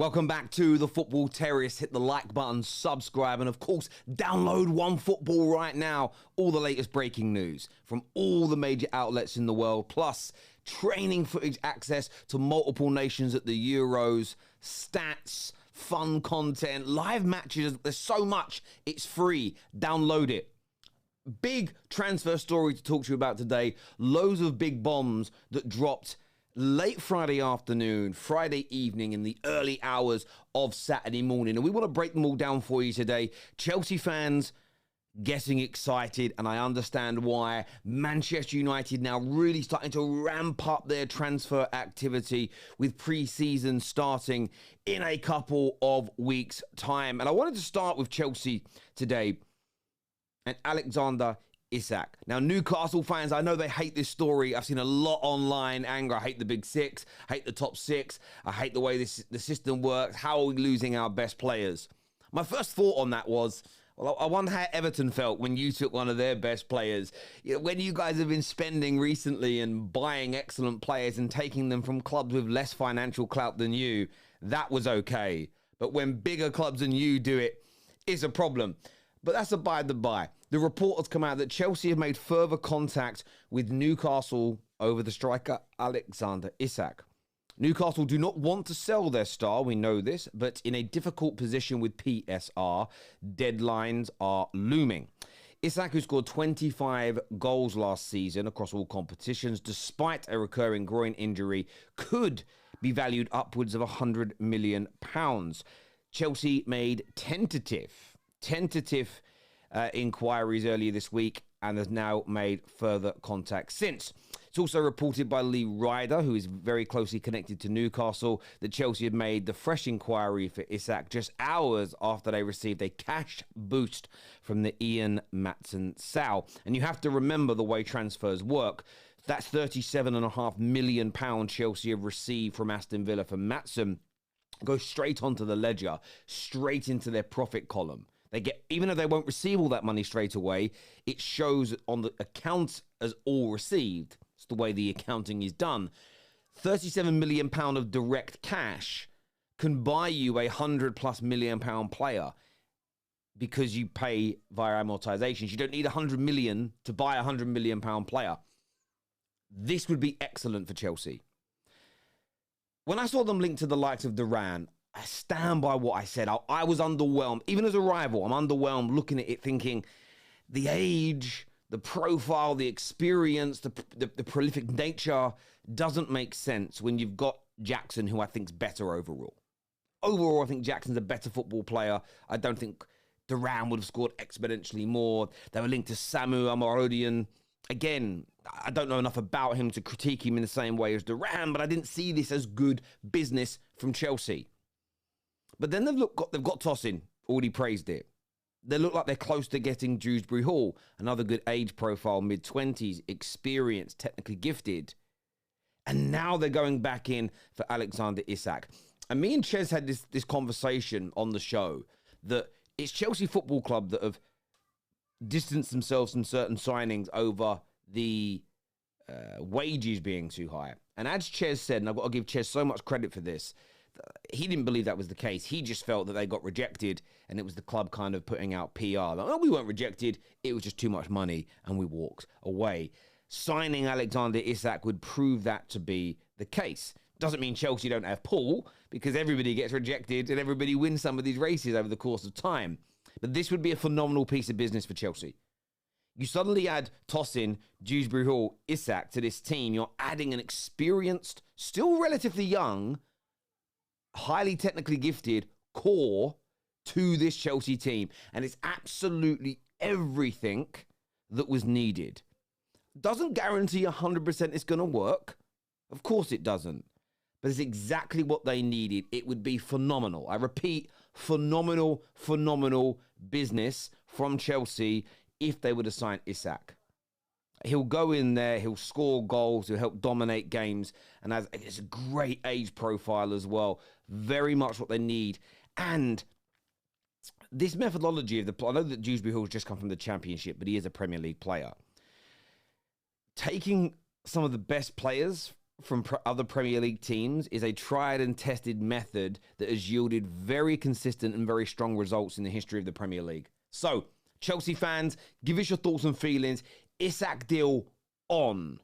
Welcome back to the Football Terrace. Hit the like button, subscribe, and of course, download OneFootball right now. All the latest breaking news from all the major outlets in the world, plus training footage access to multiple nations at the Euros, stats, fun content, live matches. There's so much. It's free. Download it. Big transfer story to talk to you about today. Loads of big bombs that dropped late Friday afternoon, Friday evening, in the early hours of Saturday morning. And we want to break them all down for you today. Chelsea fans getting excited, and I understand why. Manchester United now really starting to ramp up their transfer activity with pre-season starting in a couple of weeks' time. And I wanted to start with Chelsea today and Alexander Isak. Now, Newcastle fans, I know they hate this story. I've seen a lot online anger. I hate the big six. I hate the top six. I hate the way the system works. How are we losing our best players? My first thought on that was, well, I wonder how Everton felt when you took one of their best players. You know, when you guys have been spending recently and buying excellent players and taking them from clubs with less financial clout than you, that was okay. But when bigger clubs than you do it, it's a problem. But that's a by the by. The report has come out that Chelsea have made further contact with Newcastle over the striker Alexander Isak. Newcastle do not want to sell their star, we know this, but in a difficult position with PSR, deadlines are looming. Isak, who scored 25 goals last season across all competitions, despite a recurring groin injury, could be valued upwards of £100 million. Chelsea made tentative inquiries earlier this week and has now made further contact since. It's also reported by Lee Ryder, who is very closely connected to Newcastle, that Chelsea had made the fresh inquiry for Isak just hours after they received a cash boost from the Ian Matson sale. And you have to remember the way transfers work. That's £37.5 million Chelsea have received from Aston Villa for Matson. Goes straight onto the ledger, straight into their profit column. They get, even though they won't receive all that money straight away, it shows on the account as all received. It's the way the accounting is done. £37 million of direct cash can buy you a £100+ million player because you pay via amortizations. You don't need 100 million to buy a £100 million player. This would be excellent for Chelsea. When I saw them linked to the likes of Duran, I stand by what I said. I was underwhelmed. Even as a rival, I'm underwhelmed looking at it thinking the age, the profile, the experience, the prolific nature doesn't make sense when you've got Jackson, who I think's better overall. Overall, I think Jackson's a better football player. I don't think Duran would have scored exponentially more. They were linked to Samu Amarodian. Again, I don't know enough about him to critique him in the same way as Duran, but I didn't see this as good business from Chelsea. But then they've got Tosin, already praised it. They look like they're close to getting Dewsbury Hall, another good age profile, mid-20s, experienced, technically gifted. And now they're going back in for Alexander Isak. And me and Ches had this conversation on the show that it's Chelsea Football Club that have distanced themselves from certain signings over the wages being too high. And as Ches said, and I've got to give Ches so much credit for this, he didn't believe that was the case. He just felt that they got rejected and it was the club kind of putting out PR. Like, oh, we weren't rejected. It was just too much money and we walked away. Signing Alexander Isak would prove that to be the case. Doesn't mean Chelsea don't have pull, because everybody gets rejected and everybody wins some of these races over the course of time. But this would be a phenomenal piece of business for Chelsea. You suddenly add Tosin, Dewsbury Hall, Isak to this team. You're adding an experienced, still relatively young, highly technically gifted core to this Chelsea team. And it's absolutely everything that was needed. Doesn't guarantee 100% it's going to work. Of course it doesn't. But it's exactly what they needed. It would be phenomenal. I repeat, phenomenal business from Chelsea if they were to sign Isak. He'll go in there, he'll score goals, he'll help dominate games, and it's a great age profile as well. Very much what they need. And this methodology of I know that Dewsbury Hall's just come from the Championship, but he is a Premier League player. Taking some of the best players from other Premier League teams is a tried and tested method that has yielded very consistent and very strong results in the history of the Premier League. So, Chelsea fans, give us your thoughts and feelings. Isak deal on,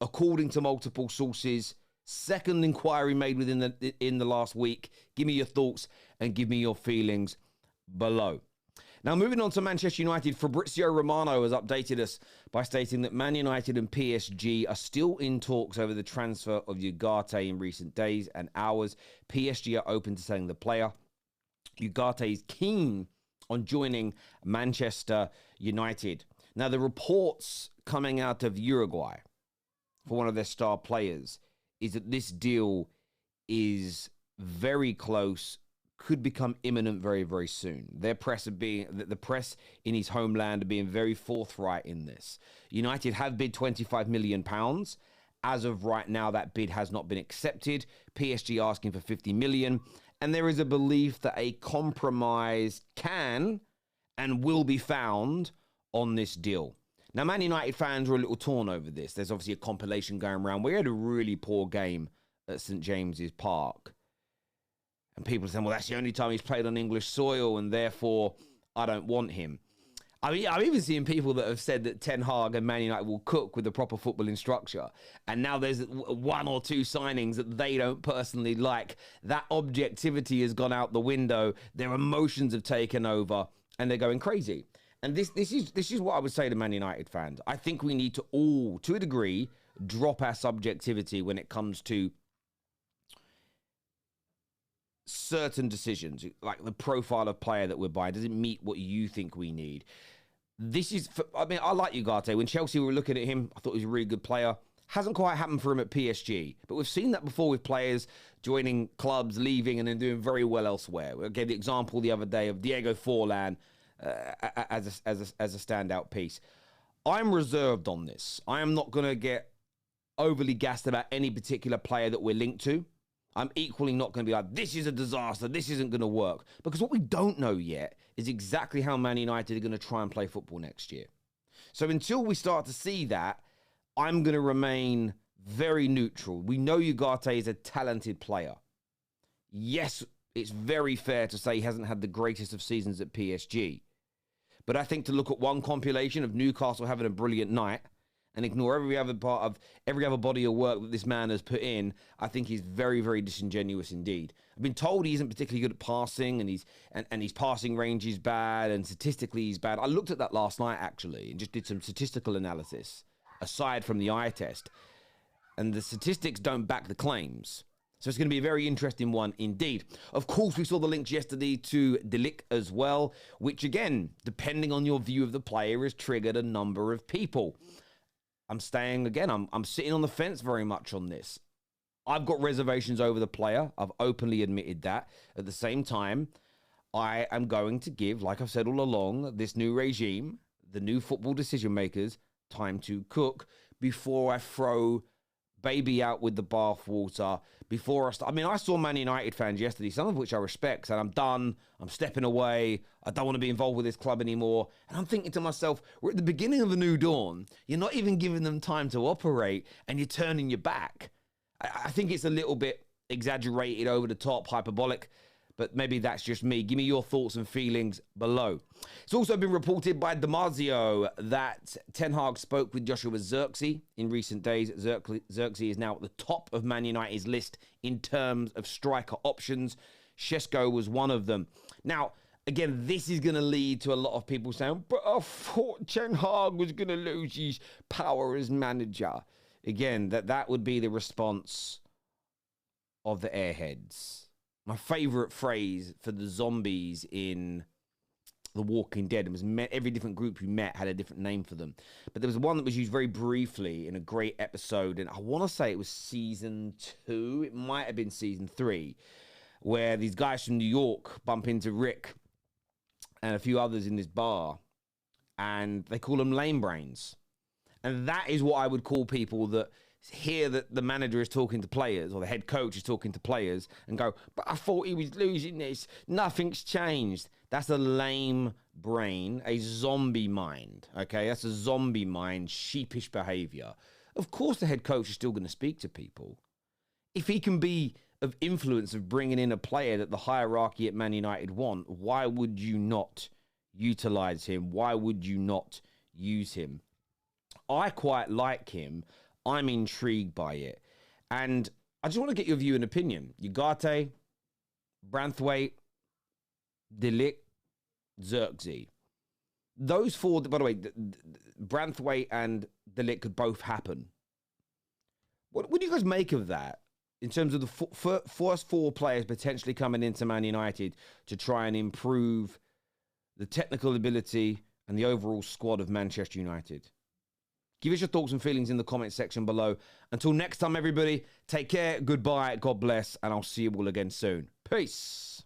according to multiple sources. Second inquiry made within the last week. Give me your thoughts and give me your feelings below. Now, moving on to Manchester United, Fabrizio Romano has updated us by stating that Man United and PSG are still in talks over the transfer of Urgate in recent days and hours. PSG are open to selling the player. Urgate is keen on joining Manchester United. Now, the reports coming out of Uruguay for one of their star players is that this deal is very close, could become imminent very, very soon. The press in his homeland are being very forthright in this. United have bid £25 million. As of right now, that bid has not been accepted. PSG asking for 50 million. And there is a belief that a compromise can and will be found on this deal. Now, Man United fans are a little torn over this. There's obviously a compilation going around. We had a really poor game at St. James's Park. And people are saying, well, that's the only time he's played on English soil, and therefore I don't want him. I mean, I've even seen people that have said that Ten Hag and Man United will cook with the proper footballing structure. And now there's one or two signings that they don't personally like. That objectivity has gone out the window. Their emotions have taken over, and they're going crazy. And this is what I would say to Man United fans. I think we need to all, to a degree, drop our subjectivity when it comes to certain decisions, like the profile of player that we're buying. Does it meet what you think we need? I like Urgate. When Chelsea were looking at him, I thought he was a really good player. Hasn't quite happened for him at PSG, but we've seen that before with players joining clubs, leaving, and then doing very well elsewhere. I gave the example the other day of Diego Forlan as a standout piece. I'm reserved on this. I am not going to get overly gassed about any particular player that we're linked to. I'm equally not going to be like, this is a disaster, this isn't going to work. Because what we don't know yet is exactly how Man United are going to try and play football next year. So until we start to see that, I'm going to remain very neutral. We know Urgate is a talented player. Yes, it's very fair to say he hasn't had the greatest of seasons at PSG. But I think to look at one compilation of Newcastle having a brilliant night and ignore every other body of work that this man has put in, I think he's very, very disingenuous indeed. I've been told he isn't particularly good at passing, and his passing range is bad, and statistically he's bad. I looked at that last night, actually, and just did some statistical analysis, aside from the eye test. And the statistics don't back the claims. So it's going to be a very interesting one indeed. Of course, we saw the links yesterday to De Ligt as well, which again, depending on your view of the player, has triggered a number of people. I'm sitting on the fence very much on this. I've got reservations over the player. I've openly admitted that. At the same time, I am going to give, like I've said all along, this new regime, the new football decision makers, time to cook before I throw baby out with the bathwater. I saw Man United fans yesterday, some of which I respect, and I'm done. I'm stepping away. I don't want to be involved with this club anymore. And I'm thinking to myself, we're at the beginning of a new dawn. You're not even giving them time to operate, and you're turning your back. I think it's a little bit exaggerated, over the top, hyperbolic, but maybe that's just me. Give me your thoughts and feelings below. It's also been reported by Damasio that Ten Hag spoke with Joshua Zirkzee in recent days. Zirkzee is now at the top of Man United's list in terms of striker options. Šeško was one of them. Now, again, this is going to lead to a lot of people saying, but I thought Ten Hag was going to lose his power as manager. Again, that would be the response of the airheads. My favourite phrase for the zombies in The Walking Dead, every different group you met had a different name for them. But there was one that was used very briefly in a great episode, and I want to say it was season 2. It might have been season 3, where these guys from New York bump into Rick and a few others in this bar, and they call them lame brains. And that is what I would call people that hear that the manager is talking to players, or the head coach is talking to players, and go, but I thought he was losing this. Nothing's changed. That's a lame brain, a zombie mind, okay? That's a zombie mind, sheepish behavior. Of course, the head coach is still going to speak to people. If he can be of influence of bringing in a player that the hierarchy at Man United want, why would you not utilize him? Why would you not use him? I quite like him. I'm intrigued by it. And I just want to get your view and opinion. Urgate, Branthwaite, De Ligt, Zirkzee. Those four, by the way, Branthwaite and De Ligt could both happen. What do you guys make of that in terms of the first four players potentially coming into Man United to try and improve the technical ability and the overall squad of Manchester United? Give us your thoughts and feelings in the comment section below. Until next time, everybody, take care, goodbye, God bless, and I'll see you all again soon. Peace.